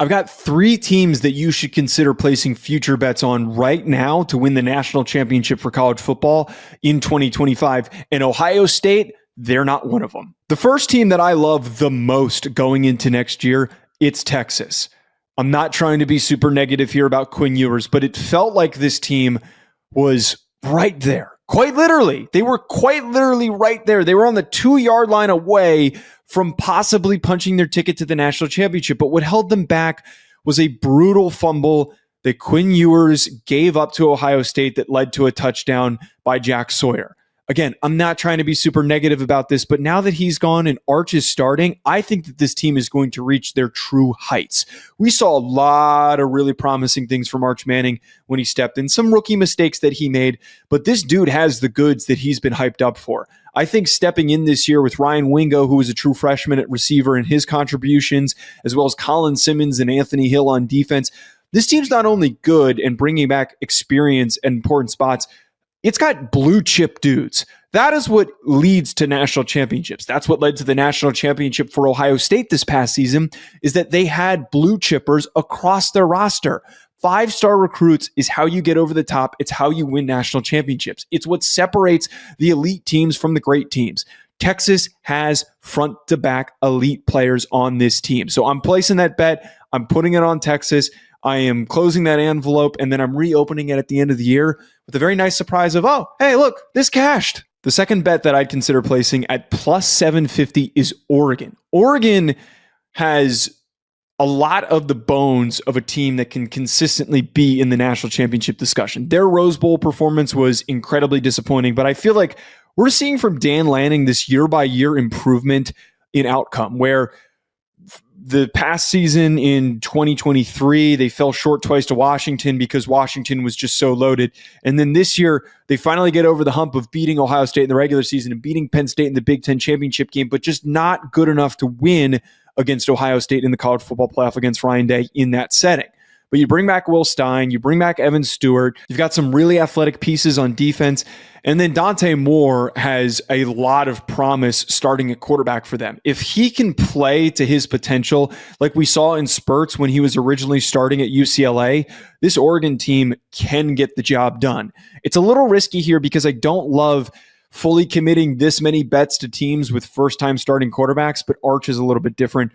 I've got 3 teams that you should consider placing future bets on right now to win the national championship for college football in 2025. And Ohio State, they're not one of them. The first team that I love the most going into next year, it's Texas. I'm not trying to be super negative here about Quinn Ewers, but it felt like this team was right there. Quite literally. They were quite literally right there. They were on the 2-yard line away from possibly punching their ticket to the national championship. But what held them back was a brutal fumble that Quinn Ewers gave up to Ohio State that led to a touchdown by Jack Sawyer. Again, I'm not trying to be super negative about this, but now that he's gone and Arch is starting, I think that this team is going to reach their true heights. We saw a lot of really promising things from Arch Manning when he stepped in, some rookie mistakes that he made, but this dude has the goods that he's been hyped up for. I think stepping in this year with Ryan Wingo, who was a true freshman at receiver, and his contributions, as well as Colin Simmons and Anthony Hill on defense, this team's not only good and bringing back experience and important spots, it's got blue chip dudes. That is what leads to national championships. That's what led to the national championship for Ohio State this past season, is that they had blue chippers across their roster. 5-star recruits is how you get over the top. It's how you win national championships. It's what separates the elite teams from the great teams. Texas has front-to-back elite players on this team. So I'm placing that bet. I'm putting it on Texas. I am closing that envelope, and then I'm reopening it at the end of the year with a very nice surprise of, oh, hey, look, this cashed. The second bet that I'd consider placing at plus 750 is Oregon. Oregon has a lot of the bones of a team that can consistently be in the national championship discussion. Their Rose Bowl performance was incredibly disappointing, but I feel like we're seeing from Dan Lanning this year-by-year improvement in outcome, where the past season in 2023, they fell short twice to Washington because Washington was just so loaded. And then this year, they finally get over the hump of beating Ohio State in the regular season and beating Penn State in the Big Ten championship game, but just not good enough to win against Ohio State in the college football playoff against Ryan Day in that setting. But you bring back Will Stein, you bring back Evan Stewart, you've got some really athletic pieces on defense, and then Dante Moore has a lot of promise starting at quarterback for them. If he can play to his potential, like we saw in spurts when he was originally starting at UCLA, this Oregon team can get the job done. It's a little risky here because I don't love fully committing this many bets to teams with first-time starting quarterbacks, but Arch is a little bit different.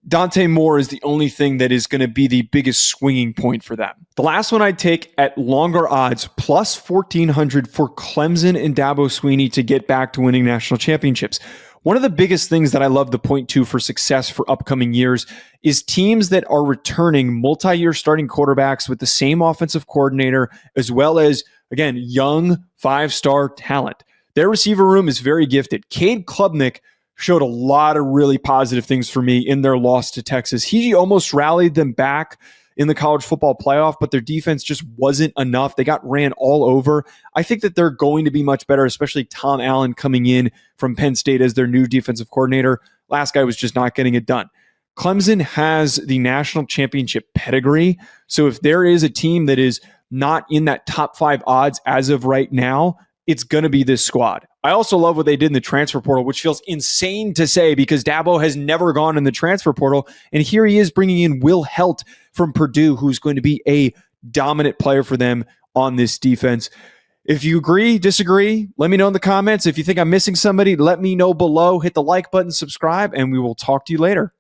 Dante Moore is the only thing that is going to be the biggest swinging point for them. The last one I'd take at longer odds, plus 1,400 for Clemson and Dabo Swinney to get back to winning national championships. One of the biggest things that I love to point to for success for upcoming years is teams that are returning multi-year starting quarterbacks with the same offensive coordinator, as well as, again, young 5-star talent. Their receiver room is very gifted. Cade Klubnik showed a lot of really positive things for me in their loss to Texas. He almost rallied them back in the college football playoff, but their defense just wasn't enough. They got ran all over. I think that they're going to be much better, especially Tom Allen coming in from Penn State as their new defensive coordinator. Last guy was just not getting it done. Clemson has the national championship pedigree. So if there is a team that is not in that top 5 odds as of right now, it's going to be this squad. I also love what they did in the transfer portal, which feels insane to say because Dabo has never gone in the transfer portal. And here he is bringing in Will Helt from Purdue, who's going to be a dominant player for them on this defense. If you agree, disagree, let me know in the comments. If you think I'm missing somebody, let me know below. Hit the like button, subscribe, and we will talk to you later.